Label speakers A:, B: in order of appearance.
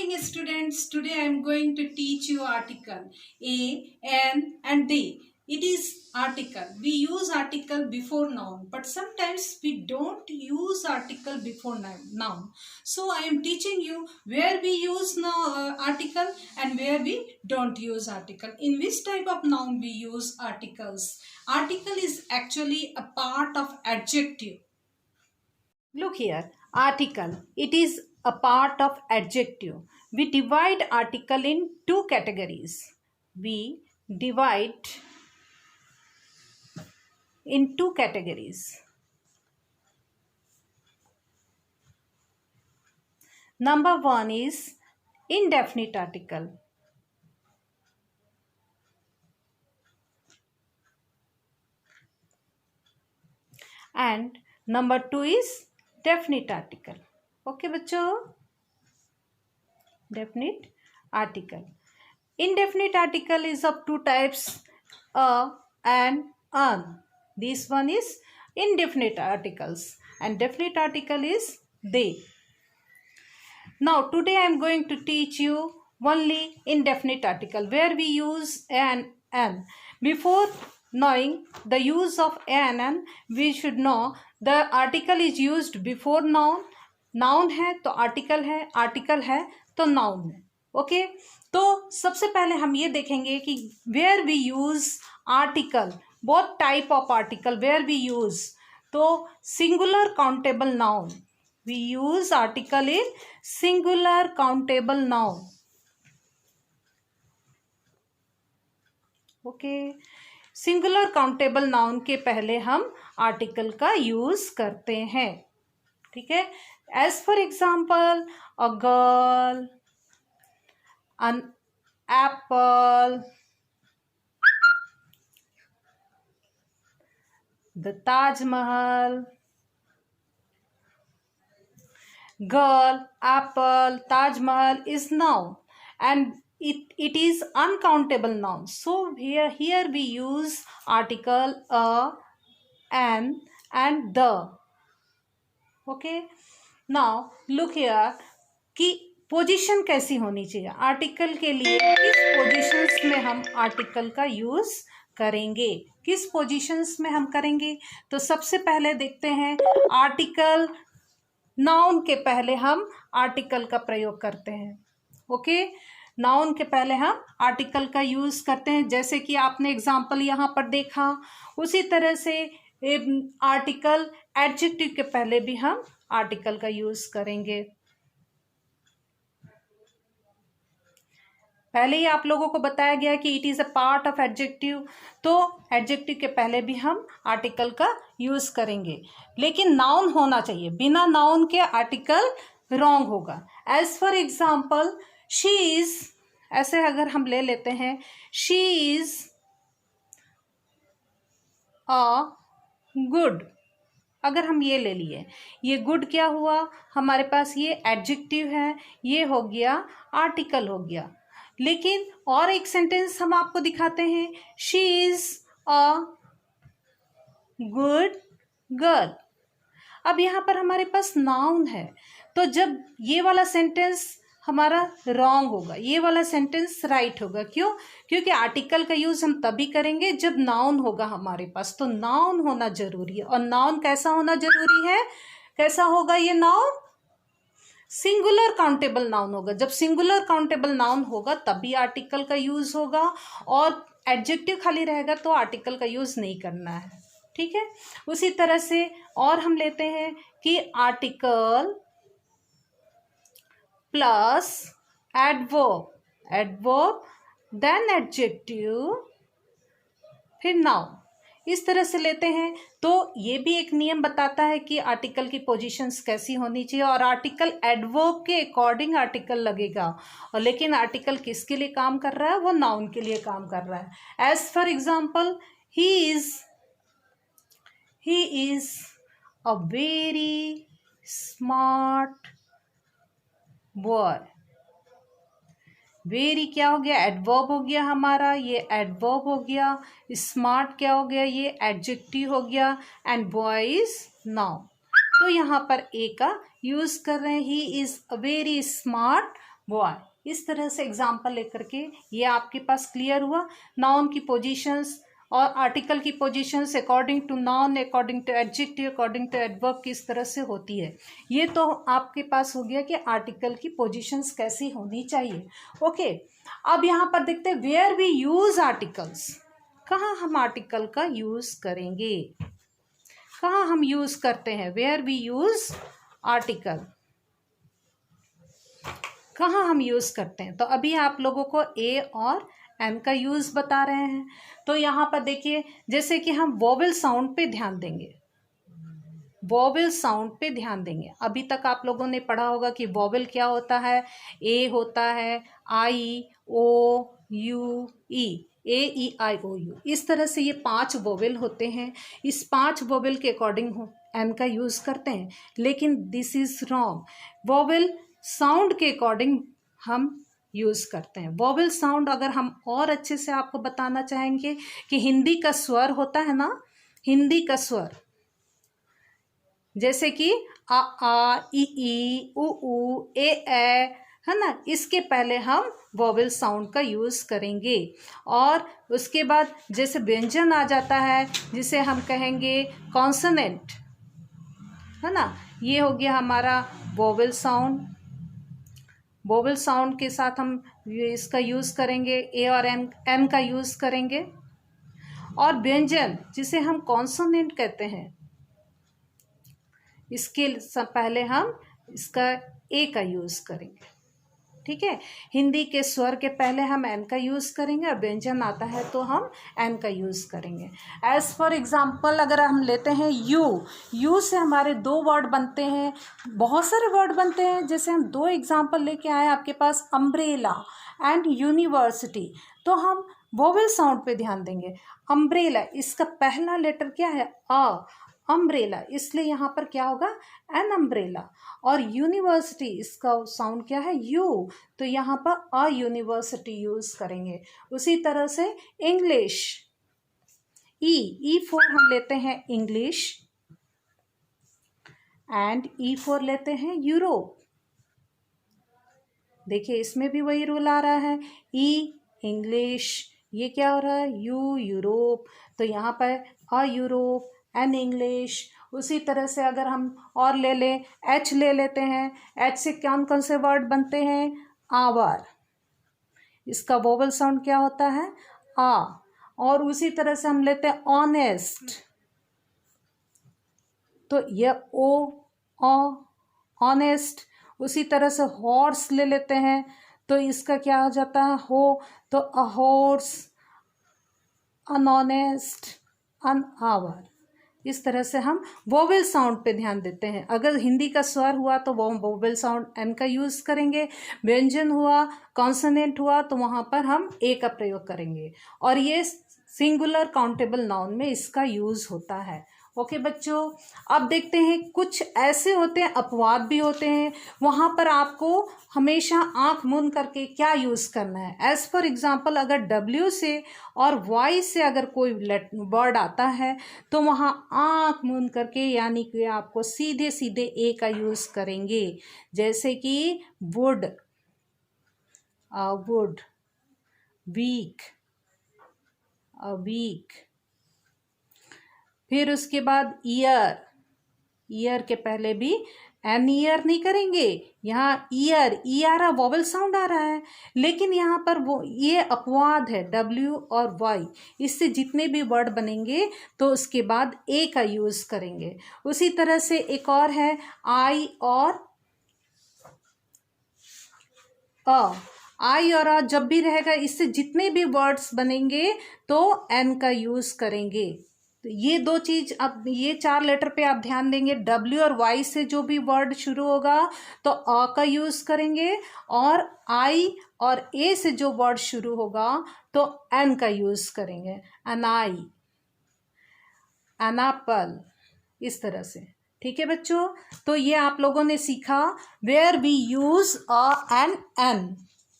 A: morning, students. Today I am going to teach you article a, an and they. It is article. We use article before noun, but sometimes we don't use article before noun. So I am teaching you where we use article and where we don't use article. In which type of noun we use articles. Article is actually a part of adjective. Look here, article. It is a part of adjective. We divide article in two categories. We divide in two categories. Number one is indefinite article. And number two is definite article. Okay, बच्चों? Definite article. Indefinite article is of two types, a and an. This one is indefinite articles and definite article is they. Now today I am going to teach you only indefinite article where we use an. Before knowing the use of an, we should know the article is used before noun. Noun है तो article है तो noun है. Okay, तो सबसे पहले हम ये देखेंगे कि where we use article, both type of article where we use. तो singular countable noun, we use article in singular countable noun. Okay, singular countable noun के पहले हम आर्टिकल का यूज करते हैं. ठीक है, as for example a girl, an apple, the Taj Mahal. Girl, apple, Taj Mahal is noun and it is uncountable noun. So here we use article a, an and the. Okay, now look here कि position कैसी होनी चाहिए article के लिए. किस positions में हम article का यूज करेंगे, किस पोजीशंस में हम करेंगे. तो सबसे पहले देखते हैं आर्टिकल नाउन के पहले हम आर्टिकल का प्रयोग करते हैं. ओके, नाउन के पहले हम आर्टिकल का यूज करते हैं. जैसे कि आपने एग्जाम्पल यहाँ पर देखा, उसी तरह से आर्टिकल एडजेक्टिव के पहले भी हम आर्टिकल का यूज करेंगे. पहले ही आप लोगों को बताया गया कि it is a part of adjective, तो एडजेक्टिव के पहले भी हम आर्टिकल का यूज़ करेंगे. लेकिन नाउन होना चाहिए, बिना नाउन के आर्टिकल रॉन्ग होगा. As for example she is, ऐसे अगर हम ले लेते हैं शी इज़ अ गुड. अगर हम ये ले लिए, ये गुड क्या हुआ हमारे पास, ये एडजेक्टिव है, ये हो गया आर्टिकल हो गया. लेकिन और एक सेंटेंस हम आपको दिखाते हैं, she is a good girl. अब यहाँ पर हमारे पास नाउन है, तो जब ये वाला सेंटेंस हमारा रॉन्ग होगा, ये वाला सेंटेंस राइट होगा. क्यों? क्योंकि आर्टिकल का यूज हम तभी करेंगे जब नाउन होगा हमारे पास. तो नाउन होना जरूरी है. और नाउन कैसा होना जरूरी है, कैसा होगा ये नाउन, सिंगुलर काउंटेबल नाउन होगा. जब सिंगुलर काउंटेबल नाउन होगा तभी आर्टिकल का यूज होगा, और एडजेक्टिव खाली रहेगा तो आर्टिकल का यूज नहीं करना है. ठीक है, उसी तरह से और हम लेते हैं कि article plus adverb then adjective फिर नाउन, इस तरह से लेते हैं. तो ये भी एक नियम बताता है कि आर्टिकल की पोजीशंस कैसी होनी चाहिए, और आर्टिकल एडवर्ब के अकॉर्डिंग आर्टिकल लगेगा. और लेकिन आर्टिकल किसके लिए काम कर रहा है, वो नाउन के लिए काम कर रहा है. As for example he is a very smart boy. Very क्या हो गया, एडवर्ब हो गया हमारा, ये एडवर्ब हो गया. स्मार्ट क्या हो गया, ये एडजेक्टिव हो गया. And boy is noun. तो यहाँ पर ए का यूज कर रहे हैं, he is a very smart boy. इस तरह से एग्जाम्पल लेकर के ये आपके पास क्लियर हुआ। नाउन की पोजीशंस और आर्टिकल की positions according to noun, according to adjective, according to adverb किस तरह से होती है। ये तो आपके पास हो गया कि आर्टिकल की पोजीशंस कैसी होनी चाहिए। ओके, अब यहाँ पर देखते हैं वेयर वी यूज आर्टिकल्स। कहाँ हम आर्टिकल का यूज करेंगे, कहाँ हम यूज करते हैं, वेयर वी यूज आर्टिकल, कहाँ हम यूज करते हैं। तो अभी आप लोगों को ए और एन का यूज बता रहे हैं। तो यहाँ पर देखिए, जैसे कि हम वोवेल साउंड पे ध्यान देंगे, वोवेल साउंड पे ध्यान देंगे। अभी तक आप लोगों ने पढ़ा होगा कि वोवेल क्या होता है, ए होता है, आई ओ you E, A E I O you, इस तरह से ये 5 वोवेल होते हैं। इस 5 वोवेल के अकॉर्डिंग एन का यूज करते हैं, लेकिन this is wrong. Vowel sound के अकॉर्डिंग हम यूज करते हैं। वोवेल साउंड अगर हम और अच्छे से आपको बताना चाहेंगे कि हिंदी का स्वर होता है ना, हिंदी का स्वर जैसे कि आ ई उ ए है ना, इसके पहले हम वोवेल साउंड का यूज करेंगे। और उसके बाद जैसे व्यंजन आ जाता है, जिसे हम कहेंगे कॉन्सोनेंट, है ना, ये हो गया हमारा वोवेल साउंड। वोवेल साउंड के साथ हम इसका यूज करेंगे, ए और एन का यूज करेंगे। और व्यंजन जिसे हम कॉन्सोनेंट कहते हैं, इसके पहले हम इसका ए का यूज करेंगे। ठीक है, हिंदी के स्वर के पहले हम एन का यूज करेंगे, और व्यंजन आता है तो हम एन का यूज करेंगे। एज फॉर एग्जाम्पल अगर हम लेते हैं यू, यू से हमारे 2 वर्ड बनते हैं, बहुत सारे वर्ड बनते हैं। जैसे हम 2 एग्जाम्पल लेके आए आपके पास, अम्ब्रेला एंड यूनिवर्सिटी। तो हम वोवेल साउंड पे ध्यान देंगे। अम्ब्रेला, इसका पहला लेटर क्या है, अ, अम्ब्रेला, इसलिए यहाँ पर क्या होगा, एन अम्ब्रेला। और यूनिवर्सिटी, इसका साउंड क्या है, यू, तो यहाँ पर अ यूनिवर्सिटी यूज करेंगे। उसी तरह से इंग्लिश, ई फॉर हम लेते हैं इंग्लिश, एंड ई फॉर लेते हैं यूरोप। देखिए इसमें भी वही रूल आ रहा है, ई इंग्लिश, ये क्या हो रहा है, यू यूरोप, तो यहाँ पर अ यूरोप, एन इंग्लिश। उसी तरह से अगर हम और ले लें, एच ले लेते हैं, एच से कौन कौन से वर्ड बनते हैं, आवर, इसका वोवेल साउंड क्या होता है, आ। और उसी तरह से हम लेते हैं ऑनेस्ट, तो यह ओ, ऑनेस्ट। उसी तरह से हॉर्स ले लेते हैं, तो इसका क्या हो जाता है, हो, तो अ हॉर्स, अनऑनेस्ट, अनआवर। इस तरह से हम वोवेल साउंड पे ध्यान देते हैं। अगर हिंदी का स्वर हुआ तो वो वोवेल साउंड एन का यूज करेंगे, व्यंजन हुआ, कॉन्सोनेंट हुआ, तो वहां पर हम ए का प्रयोग करेंगे। और ये सिंगुलर काउंटेबल नाउन में इसका यूज होता है। ओके बच्चों, अब देखते हैं कुछ ऐसे होते हैं, अपवाद भी होते हैं, वहां पर आपको हमेशा आंख मूंद करके क्या यूज करना है। एज फॉर एग्जाम्पल अगर डब्ल्यू से और वाई से अगर कोई वर्ड आता है, तो वहां आंख मूंद करके, यानी कि आपको सीधे सीधे ए का यूज करेंगे। जैसे कि वुड, वुड, वीक, वीक। फिर उसके बाद ईयर, ईयर के पहले भी एन ईयर नहीं करेंगे, यहाँ ईयर, ई आ रहा, वोवेल साउंड आ रहा है, लेकिन यहाँ पर वो ये अपवाद है, डब्ल्यू और वाई, इससे जितने भी वर्ड बनेंगे तो उसके बाद ए का यूज करेंगे। उसी तरह से एक और है आई और अ, आई और आ जब भी रहेगा, इससे जितने भी वर्ड्स बनेंगे तो एन का यूज करेंगे। तो ये 2 चीज, अब ये 4 लेटर पे आप ध्यान देंगे। डब्ल्यू और वाई से जो भी वर्ड शुरू होगा तो अ का यूज करेंगे, और आई और ए से जो वर्ड शुरू होगा तो एन का यूज करेंगे। अनाई, एनापल, इस तरह से। ठीक है बच्चों, तो ये आप लोगों ने सीखा where we use a and N.